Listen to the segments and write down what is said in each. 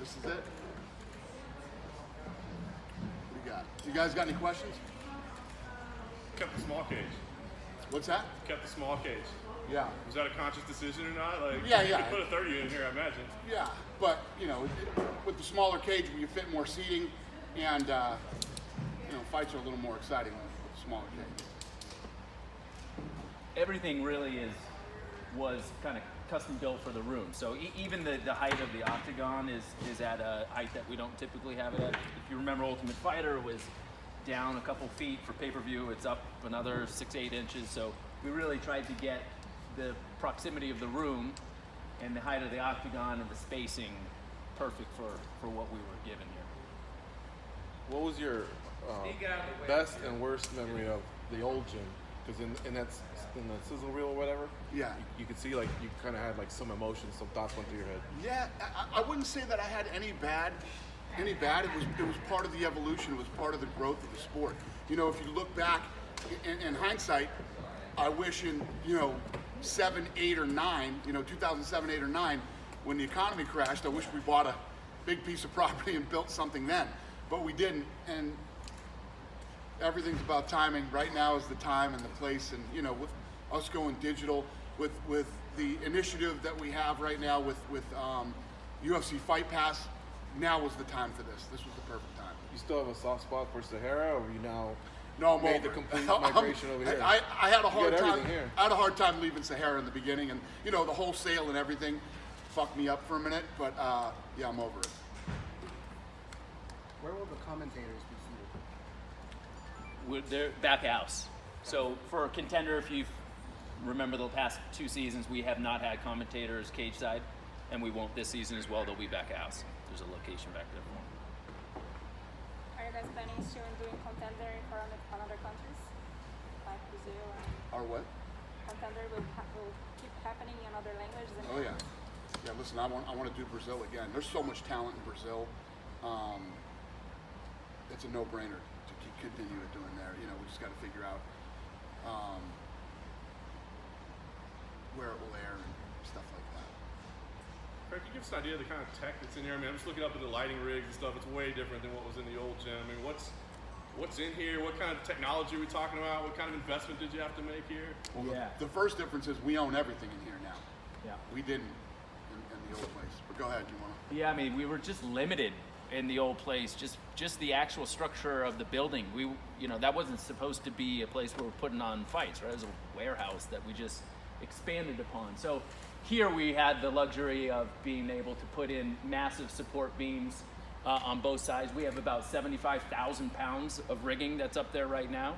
This is it. What do you got? You guys got any questions? Kept the small cage. What's that? Kept the small cage. Yeah. Was that a conscious decision or not? Like, Yeah. You could put a 30 in here, I imagine. Yeah, but with the smaller cage, you fit more seating, and fights are a little more exciting with the smaller cage. Everything really was kind of custom built for the room. So even the height of the octagon is at a height that we don't typically have it at. If you remember Ultimate Fighter, it was down a couple feet for pay-per-view. It's up another 6-8 inches. So we really tried to get the proximity of the room and the height of the octagon and the spacing perfect for what we were given here. What was your best and worst memory of the old gym? Because in the sizzle reel or whatever, Yeah. you could see like you kind of had like some emotions, some thoughts went through your head. Yeah, I wouldn't say that I had any bad. It was part of the evolution. It was part of the growth of the sport. If you look back in hindsight, I wish in 7, 8, or 9, 2007, 8, or 9, when the economy crashed, I wish we bought a big piece of property and built something then, but we didn't. And everything's about timing. Right now is the time and the place, and with us going digital, with the initiative that we have right now with UFC Fight Pass, now was the time for this. This was the perfect time. You still have a soft spot for Sahara, or you now No, I'm made over the it. complete migration over here? I had a hard got time. everything here. I had a hard time leaving Sahara in the beginning, and the wholesale and everything fucked me up for a minute. But yeah, I'm over it. Where will the commentators be seated? They're back house. So for Contender, if you remember the past 2 seasons, we have not had commentators cage side, and we won't this season as well. They'll be back house. There's a location back there for them. Are you guys planning soon doing Contender in other countries? Like Brazil and Or what? Contender will keep happening in other languages? Oh yeah. Yeah. Listen, I want to do Brazil again. There's so much talent in Brazil. It's a no-brainer to continue it doing there. We just got to figure out where it will air and stuff like that. Craig, can you give us an idea of the kind of tech that's in here? I mean, I'm just looking up at the lighting rigs and stuff. It's way different than what was in the old gym. I mean, what's in here? What kind of technology are we talking about? What kind of investment did you have to make here? Well, Yeah. the first difference is we own everything in here now. Yeah. We didn't in the old place. But go ahead, you want to? Yeah, I mean, we were just limited in the old place. Just the actual structure of the building. That wasn't supposed to be a place where we're putting on fights, right? It was a warehouse that we just expanded upon. So here we had the luxury of being able to put in massive support beams on both sides. We have about 75,000 pounds of rigging that's up there right now,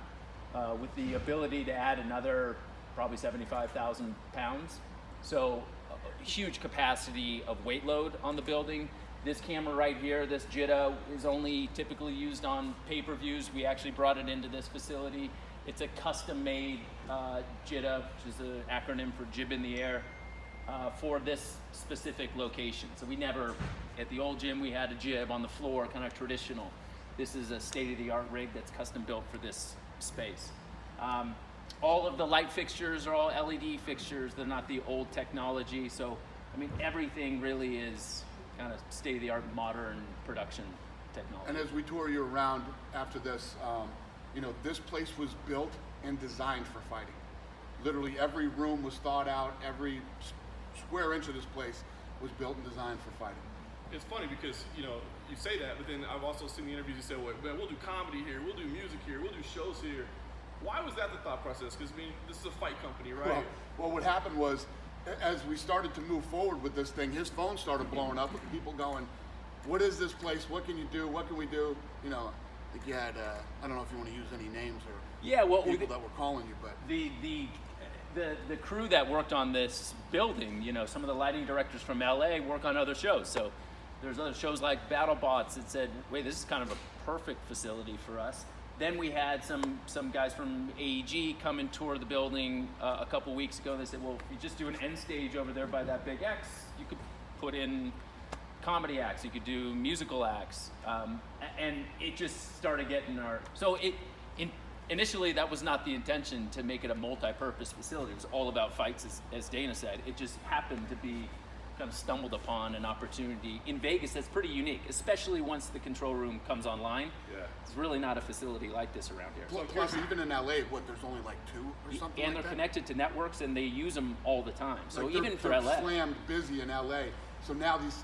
with the ability to add another probably 75,000 pounds. So a huge capacity of weight load on the building. This camera right here, this JITA, is only typically used on pay-per-views. We actually brought it into this facility. It's a custom-made JITA, which is an acronym for Jib in the Air, for this specific location. So we never, at the old gym, we had a jib on the floor, kind of traditional. This is a state-of-the-art rig that's custom built for this space. All of the light fixtures are all LED fixtures. They're not the old technology. So, I mean, everything really is kind of state-of-the-art modern production technology. And as we tour you around after this, this place was built and designed for fighting. Literally every room was thought out. Every square inch of this place was built and designed for fighting. It's funny because, you say that, but then I've also seen the interviews you say, well, man, we'll do comedy here, we'll do music here, we'll do shows here. Why was that the thought process? Because, this is a fight company, right? Well, what happened was, as we started to move forward with this thing, his phone started blowing up with people going, what is this place? What can you do? What can we do? I think you had, I don't know if you want to use any names or people that were calling you, but... The crew that worked on this building, some of the lighting directors from LA work on other shows. So there's other shows like BattleBots that said, wait, this is kind of a perfect facility for us. Then we had some guys from AEG come and tour the building a couple weeks ago. They said, well, if you just do an end stage over there by that big X, you could put in comedy acts, you could do musical acts. And it just started getting initially, that was not the intention to make it a multi-purpose facility. It was all about fights, as Dana said. It just happened to be kind of stumbled upon an opportunity in Vegas that's pretty unique, especially once the control room comes online. Yeah. There's really not a facility like this around here. Plus, even in LA, there's only like 2 or something And like they're that? connected to networks, and they use them all the time. So Like, even for they're LA, slammed busy in LA. So now these,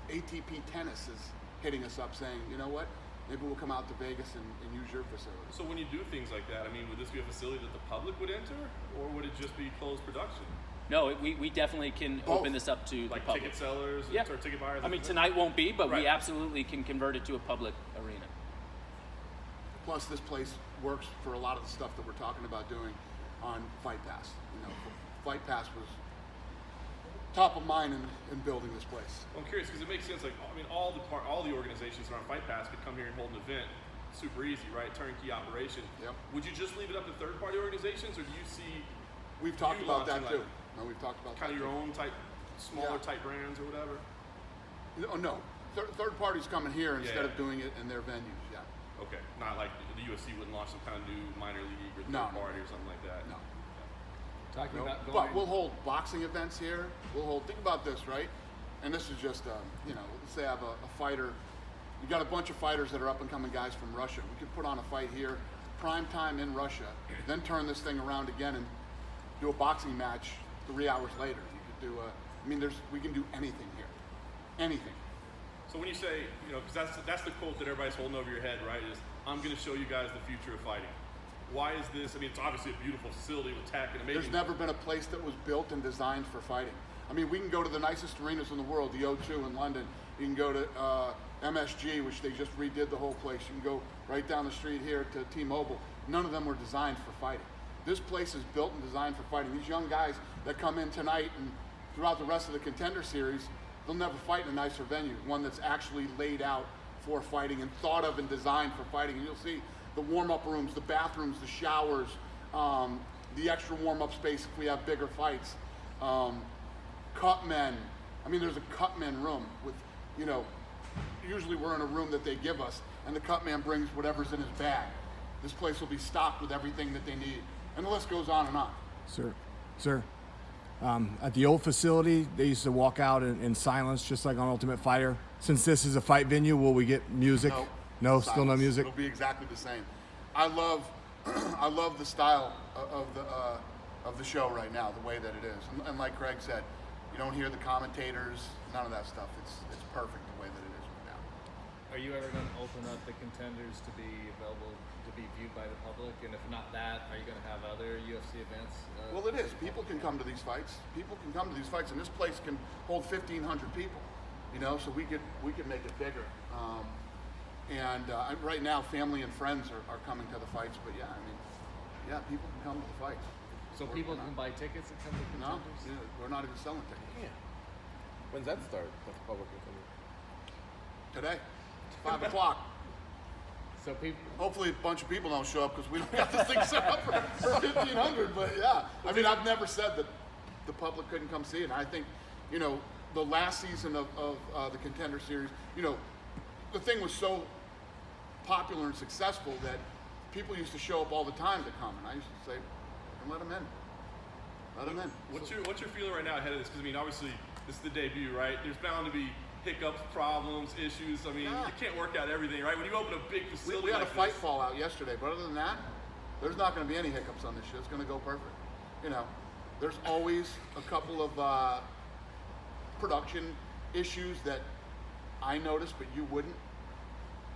ATP Tennis is hitting us up saying, you know what, maybe we'll come out to Vegas and use your facility. So when you do things like that, I mean, would this be a facility that the public would enter, or would it just be closed production? no, we definitely can Both. open this up to Like the public. ticket sellers Yeah. or ticket buyers? I mean, tonight won't be, but Right. we absolutely can convert it to a public arena. Plus, this place works for a lot of the stuff that we're talking about doing on Fight Pass. Fight Pass was top of mind in building this place. Well, I'm curious because it makes sense. Like, I mean, all the organizations around Fight Pass could come here and hold an event. Super easy, right? Turnkey operation. Yep. Would you just leave it up to third-party organizations, or do you see We've talked you about that launching, too. No, we've talked about kind that of your too. own type, smaller Yeah. type brands or whatever? No. Third parties coming here instead Yeah. of doing it in their venues. Yeah. Okay, not like the UFC wouldn't launch some kind of new minor league or third No. party or something like that. No. Talking No. about going. But we'll hold boxing events here. Think about this, right? And this is just, let's say I have a fighter. You got a bunch of fighters that are up and coming guys from Russia. We could put on a fight here, prime time in Russia, then turn this thing around again and do a boxing match 3 hours later. You could do we can do anything here. Anything. So when you say, because that's the quote that everybody's holding over your head, right? Is I'm going to show you guys the future of fighting. Why is this? I mean, it's obviously a beautiful facility with tech and amazing. There's never been a place that was built and designed for fighting. I mean, we can go to the nicest arenas in the world, the O2 in London. You can go to MSG, which they just redid the whole place. You can go right down the street here to T-Mobile. None of them were designed for fighting. This place is built and designed for fighting. These young guys that come in tonight and throughout the rest of the Contender Series, they'll never fight in a nicer venue, one that's actually laid out for fighting and thought of and designed for fighting. And you'll see the warm-up rooms, the bathrooms, the showers, the extra warm-up space if we have bigger fights. Cut men. I mean, there's a cut men room with, usually we're in a room that they give us, and the cut man brings whatever's in his bag. This place will be stocked with everything that they need. And the list goes on and on. Sir. At the old facility, they used to walk out in silence, just like on Ultimate Fighter. Since this is a fight venue, will we get music? No, still no silence. music. It'll be exactly the same. I love the style of the show right now, the way that it is. And like Craig said, you don't hear the commentators, none of that stuff. It's perfect the way that it is right now. Are you ever going to open up the Contenders to be available to be viewed by the public? And if not that, are you going to have other UFC events? Well, it is. People can come to these fights. And this place can hold 1,500 people. So we could make it bigger. Right now, family and friends are coming to the fights. But people can come to the fights. So people can buy tickets and come to No, Contenders? we're not even selling tickets. When's that start? That's public information. Today, 5 o'clock. So people. Hopefully a bunch of people don't show up because we don't got this thing set up for 1,500. But yeah, I mean, I've never said that the public couldn't come see it. And I think, the last season of the Contender Series, the thing was so popular and successful that people used to show up all the time to come. And I used to say, let them in. Let them in. What's your feeling right now ahead of this? Because I mean, obviously this is the debut, right? There's bound to be hiccups, problems, issues. I mean, Yeah. you can't work out everything, right? When you open a big facility, We had a like fight this, fallout yesterday, but other than that, there's not going to be any hiccups on this shit. It's going to go perfect. There's always a couple of production issues that I noticed, but you wouldn't.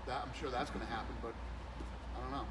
I'm sure that's going to happen, but I don't know.